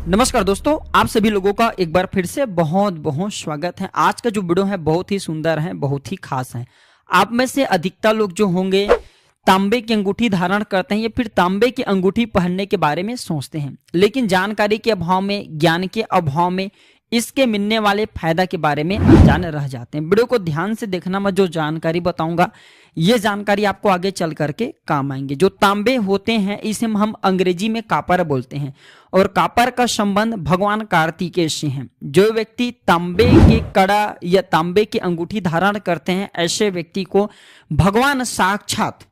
नमस्कार दोस्तों, आप सभी लोगों का एक बार फिर से बहुत बहुत स्वागत है। आज का जो वीडियो है बहुत ही सुंदर है, बहुत ही खास है। आप में से अधिकतर लोग जो होंगे तांबे की अंगूठी धारण करते हैं या फिर तांबे की अंगूठी पहनने के बारे में सोचते हैं, लेकिन जानकारी के अभाव में, ज्ञान के अभाव में इसके मिलने वाले फायदा के बारे में अनजान रह जाते हैं। वीडियो को ध्यान से देखना, मैं जो जानकारी बताऊंगा ये जानकारी आपको आगे चल करके काम आएंगे। जो तांबे होते हैं इसे हम अंग्रेजी में कापर बोलते हैं और कापर का संबंध भगवान कार्तिकेय से है। जो व्यक्ति तांबे के कड़ा या तांबे की अंगूठी धारण करते हैं, ऐसे व्यक्ति को भगवान साक्षात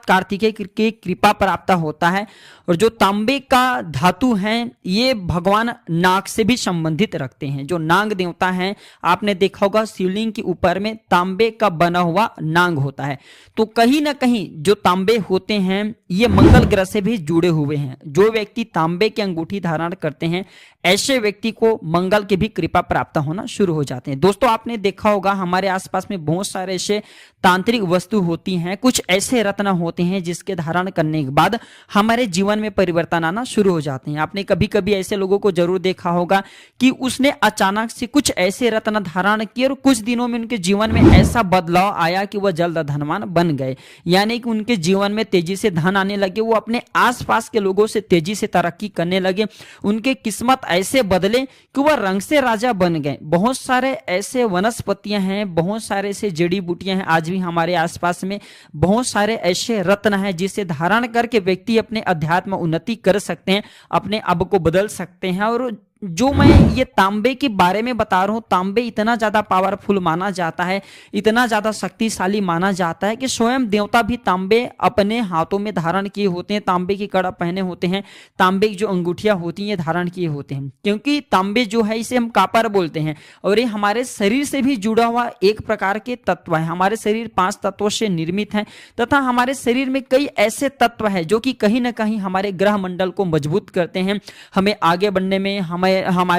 कार्तिकेय की कृपा प्राप्त होता है। और जो तांबे का धातु है ये भगवान नाग से भी संबंधित रखते हैं। जो नाग देवता हैं, आपने देखा होगा शिवलिंग के ऊपर में तांबे का बना हुआ नाग होता है। तो कहीं ना कहीं जो तांबे होते हैं ये मंगल ग्रह से भी जुड़े हुए हैं। जो व्यक्ति तांबे की अंगूठी धारण करते हैं ऐसे व्यक्ति को मंगल की भी कृपा प्राप्त होना शुरू हो जाते हैं। दोस्तों, आपने देखा होगा हमारे आसपास में बहुत सारे ऐसे तांत्रिक वस्तु होती हैं, कुछ ऐसे रत्न होते हैं जिसके धारण करने के बाद हमारे जीवन में परिवर्तन आना शुरू हो जाते हैं। आपने कभी कभी ऐसे लोगों को जरूर देखा होगा कि उसने अचानक से कुछ ऐसे रत्न धारण किए और कुछ दिनों में उनके जीवन में ऐसा बदलाव आया कि वह जल्द धनवान बन गए, यानी कि उनके जीवन में तेजी से धन आने लगे, वो अपने आसपास के लोगों से तेजी से तरक्की करने लगे, उनके किस्मत ऐसे बदले कि वह रंग से राजा बन गए। बहुत सारे ऐसे वनस्पतियां हैं, बहुत सारे ऐसे जड़ी बूटियां हैं, आज भी हमारे आसपास में बहुत सारे ऐसे रत्न हैं जिसे धारण करके व्यक्ति अपने अध्यात्म उन्नति कर सकते हैं, अपने अब को बदल सकते हैं। और जो मैं ये तांबे के बारे में बता रहा हूं, तांबे इतना ज्यादा पावरफुल माना जाता है, इतना ज्यादा शक्तिशाली माना जाता है कि स्वयं देवता भी तांबे अपने हाथों में धारण किए होते हैं, तांबे की कड़ा पहने होते हैं, तांबे की जो अंगूठियां होती हैं धारण किए होते हैं। क्योंकि तांबे जो है इसे हम कापर बोलते हैं और ये हमारे शरीर से भी जुड़ा हुआ एक प्रकार के तत्व है। हमारे शरीर 5 तत्वों से निर्मित है तथा हमारे शरीर में कई ऐसे तत्व है जो कि कहीं ना कहीं हमारे ग्रह मंडल को मजबूत करते हैं, हमें आगे बढ़ने में, हमारे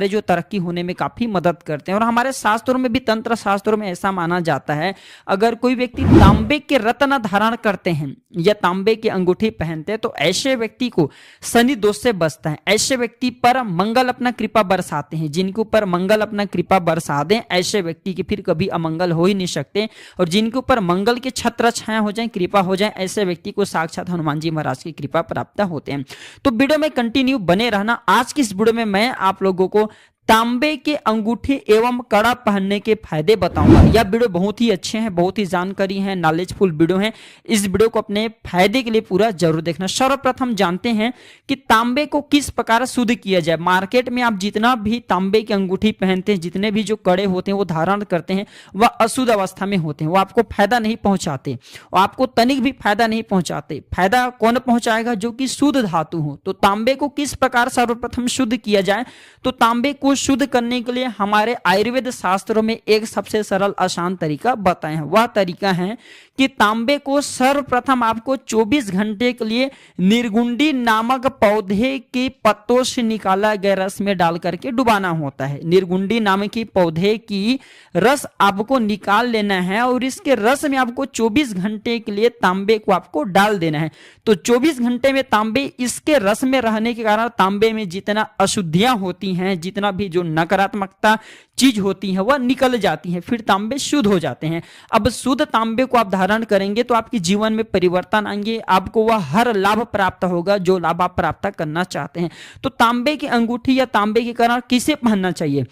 जो तरक्की होने में काफी मदद करते हैं। और हमारे शास्त्रों में भी, तंत्र शास्त्रों में ऐसा माना जाता है, अगर कोई व्यक्ति तांबे के रत्न धारण करते हैं या तांबे की अंगूठी पहनते हैं तो ऐसे व्यक्ति को शनि दोष से बचता है। ऐसे व्यक्ति पर मंगल अपना कृपा बरसाते हैं। जिनके ऊपर मंगल अपना कृपा बरसा दें ऐसे व्यक्ति की फिर कभी अमंगल हो ही नहीं सकते। और जिनके ऊपर मंगल के छत्र छाया हो जाए, कृपा हो जाए, ऐसे व्यक्ति को साक्षात हनुमान जी महाराज की कृपा प्राप्त होते हैं। तो वीडियो में कंटिन्यू बने रहना। आज की इस वीडियो में मैं आप लोगों को तांबे के अंगूठी एवं कड़ा पहनने के फायदे बताऊंगा। यह वीडियो बहुत ही अच्छे हैं, बहुत ही जानकारी है, नॉलेजफुल वीडियो है। इस वीडियो को अपने फायदे के लिए पूरा जरूर देखना। सर्वप्रथम जानते हैं कि तांबे को किस प्रकार शुद्ध किया जाए। मार्केट में आप जितना भी तांबे की अंगूठी पहनते हैं, जितने भी जो कड़े होते हैं वो धारण करते हैं, वह अशुद्ध अवस्था में होते हैं, वो आपको फायदा नहीं पहुंचाते और आपको तनिक भी फायदा नहीं पहुंचाते। फायदा कौन पहुंचाएगा? जो कि शुद्ध धातु हो। तो तांबे को किस प्रकार सर्वप्रथम शुद्ध किया जाए? तो तांबे को शुद्ध करने के लिए हमारे आयुर्वेद शास्त्रों में एक सबसे सरल आसान तरीका बताए हैं। वह तरीका है कि तांबे को सर्वप्रथम आपको 24 घंटे के लिए निर्गुंडी नामक पौधे के पत्तों से निकाला गया रस में डाल करके डुबाना होता है। निर्गुंडी नाम की पौधे की रस आपको निकाल लेना है और इसके रस में आपको 24 घंटे के लिए तांबे को आपको डाल देना है। तो 24 घंटे में तांबे इसके रस में रहने के कारण तांबे में जितना अशुद्धियां होती हैं, जितना भी जो नकारात्मकता चीज होती है वह निकल जाती है, फिर तांबे शुद्ध हो जाते हैं। अब शुद्ध तांबे को आप धारण करेंगे तो आपके जीवन में परिवर्तन आएंगे, आपको वह हर लाभ प्राप्त होगा जो लाभ आप प्राप्त करना चाहते हैं। तो तांबे की अंगूठी या तांबे की कड़ा किसे पहनना चाहिए?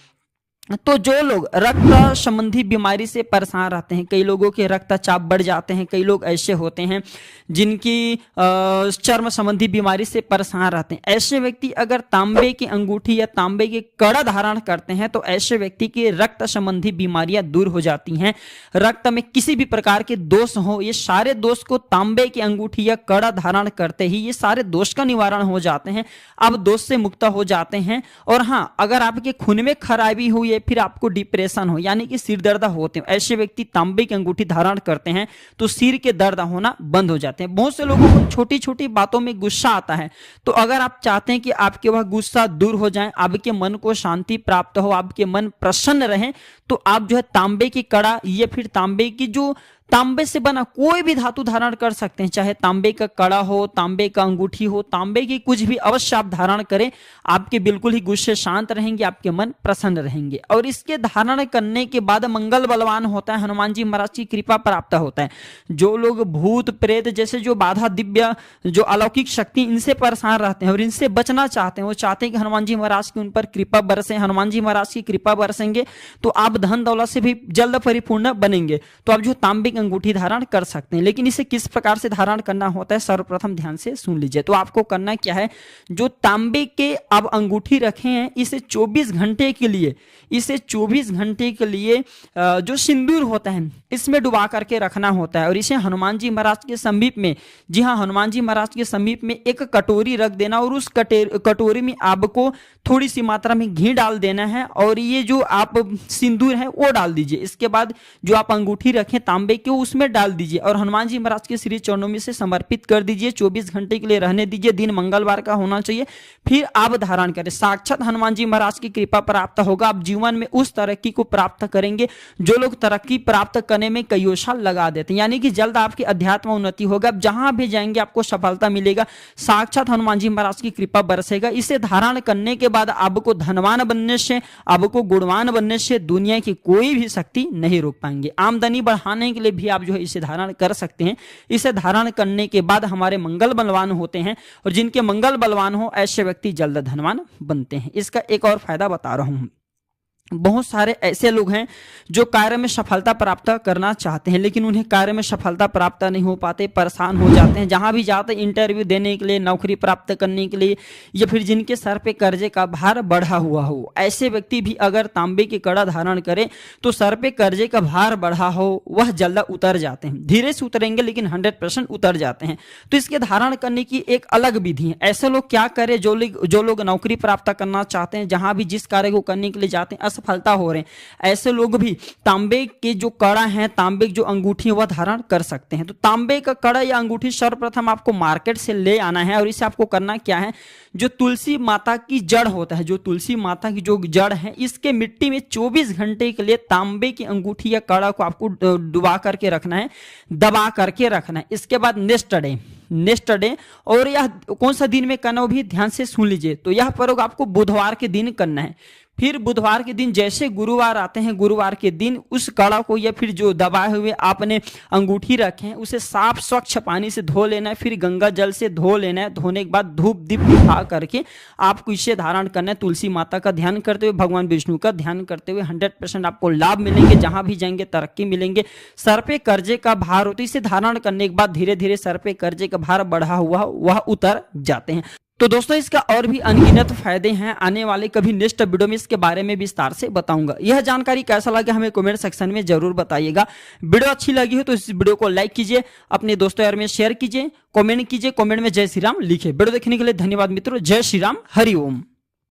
तो जो लोग रक्त संबंधी बीमारी से परेशान रहते हैं, कई लोगों के रक्तचाप बढ़ जाते हैं, कई लोग ऐसे होते हैं जिनकी चर्म संबंधी बीमारी से परेशान रहते हैं, ऐसे व्यक्ति अगर तांबे की अंगूठी या तांबे की कड़ा धारण करते हैं तो ऐसे व्यक्ति की रक्त संबंधी बीमारियां दूर हो जाती हैं। रक्त में किसी भी प्रकार के दोष हो, ये सारे दोष को तांबे की अंगूठी या कड़ा धारण करते ही ये सारे दोष का निवारण हो जाते हैं। अब दोष से मुक्त हो जाते हैं। और हाँ, अगर आपके खून में खराबी हुई, फिर आपको डिप्रेशन हो यानी कि सिर दर्द होते हैं, ऐसे व्यक्ति तांबे की अंगूठी धारण करते हैं तो सिर के दर्द होना बंद हो जाते हैं। बहुत से लोगों को छोटी छोटी बातों में गुस्सा आता है, तो अगर आप चाहते हैं कि आपके वह गुस्सा दूर हो जाए, आपके मन को शांति प्राप्त हो, आपके मन प्रसन्न रहे, तो आप जो है तांबे की कड़ा या फिर तांबे की जो तांबे से बना कोई भी धातु धारण कर सकते हैं, चाहे तांबे का कड़ा हो, तांबे का अंगूठी हो, तांबे की कुछ भी अवश्य आप धारण करें, आपके बिल्कुल ही गुस्से शांत रहेंगे, आपके मन प्रसन्न रहेंगे। और इसके धारण करने के बाद मंगल बलवान होता है, हनुमान जी महाराज की कृपा प्राप्त होता है। जो लोग भूत प्रेत जैसे जो बाधा दिव्य जो अलौकिक शक्ति इनसे परेशान रहते हैं और इनसे बचना चाहते हैं, वो चाहते हैं कि हनुमान जी महाराज की उन पर कृपा बरसे, हनुमान जी महाराज की कृपा बरसेंगे तो आप धन दौलत से भी जल्द परिपूर्ण बनेंगे। तो आप जो तांबे की अंगूठी धारण कर सकते हैं, लेकिन इसे किस प्रकार से धारण करना होता है सर्वप्रथम ध्यान से सुन लीजिए। तो आपको करना क्या है, जो तांबे के आप अंगूठी रखे हैं इसे 24 घंटे के लिए, इसे 24 घंटे के लिए जो सिंदूर होता है इसमें डुबा करके रखना होता है और इसे हनुमान जी महाराज के समीप में, जी हाँ, हनुमान जी महाराज के समीप में एक कटोरी रख देना और उस कटोरी में आपको थोड़ी सी मात्रा में घी डाल देना है और ये जो आप सिंदूर है वो डाल दीजिए। इसके बाद जो आप अंगूठी रखें तांबे के उसमें डाल दीजिए और हनुमान जी महाराज के श्री चरणों में से समर्पित कर दीजिए। 24 घंटे के लिए रहने दीजिए, दिन मंगलवार का होना चाहिए, फिर आप धारण करें। साक्षात हनुमान जी महाराज की कृपा प्राप्त होगा, आप जीवन में उस तरक्की को प्राप्त करेंगे। जो लोग तरक्की प्राप्त करने में कई साल लगा देते हैं, यानी कि जल्द आपकी अध्यात्म उन्नति होगा, आप जहां भी जाएंगे आपको सफलता मिलेगा, साक्षात हनुमान जी महाराज की कृपा बरसेगा। इसे धारण करने के बाद आपको धनवान बनने से, आपको गुणवान बनने से दुनिया की कोई भी शक्ति नहीं रोक पाएंगे। आमदनी बढ़ाने के लिए भी आप जो है इसे धारण कर सकते हैं। इसे धारण करने के बाद हमारे मंगल बलवान होते हैं और जिनके मंगल बलवान हो ऐसे व्यक्ति जल्द धनवान बनते हैं। इसका एक और फायदा बता रहा हूं, बहुत सारे ऐसे लोग हैं जो कार्य में सफलता प्राप्त करना चाहते हैं लेकिन उन्हें कार्य में सफलता प्राप्त नहीं हो पाते, परेशान हो जाते हैं। जहां भी जाते हैं इंटरव्यू देने के लिए, नौकरी प्राप्त करने के लिए, या फिर जिनके सर पे कर्जे का भार बढ़ा हुआ हो, ऐसे व्यक्ति भी अगर तांबे की कड़ा धारण करें तो सर पे कर्जे का भार बढ़ा हो वह जल्द उतर जाते हैं। धीरे से उतरेंगे लेकिन 100% उतर जाते हैं। तो इसके धारण करने की एक अलग विधि है। ऐसे लोग क्या करें, जो लोग नौकरी प्राप्त करना चाहते हैं, जहां भी जिस कार्य को करने के लिए जाते हैं असफलता हो रहे हैं, ऐसे लोग भी तांबे के जो कड़ा है, तांबे की जो अंगूठी है वह धारण कर सकते हैं। तो तांबे का कड़ा या अंगूठी सर्वप्रथम आपको मार्केट से ले आना है और इसे आपको करना क्या है, जो तुलसी माता की जड़ होता है, जो तुलसी माता की जो जड़ है, इसके मिट्टी में 24 घंटे के लिए तांबे की अंगूठी या कड़ा को आपको डुबा करके रखना है, दबा करके रखना है। इसके बाद नेक्स्ट डे और यह कौन सा दिन में करना वो भी ध्यान से सुन लीजिए। तो यह प्रयोग आपको बुधवार के दिन करना है। फिर बुधवार के दिन जैसे गुरुवार आते हैं, गुरुवार के दिन उस कड़ा को या फिर जो दबाए हुए आपने अंगूठी रखे हैं उसे साफ स्वच्छ पानी से धो लेना है, फिर गंगा जल से धो लेना है। धोने के बाद धूप दीप दिखा करके आपको इसे धारण करना है। तुलसी माता का ध्यान करते हुए, भगवान विष्णु का ध्यान करते हुए 100% आपको लाभ मिलेंगे, जहां भी जाएंगे तरक्की मिलेंगे। सर पे कर्जे का भार होता है, इसे धारण करने के बाद धीरे धीरे सर पे कर्जे का भार बढ़ा हुआ वह उतर जाते हैं। तो दोस्तों इसका और भी अनगिनत फायदे हैं, आने वाले कभी नेक्स्ट वीडियो में इसके बारे में विस्तार से बताऊंगा। यह जानकारी कैसा लगा हमें कमेंट सेक्शन में जरूर बताइएगा। वीडियो अच्छी लगी हो तो इस वीडियो को लाइक कीजिए, अपने दोस्तों यार में शेयर कीजिए, कमेंट कीजिए, कमेंट में जय श्री राम लिखिए। वीडियो देखने के लिए धन्यवाद मित्रों। जय श्री राम, हरि ओम।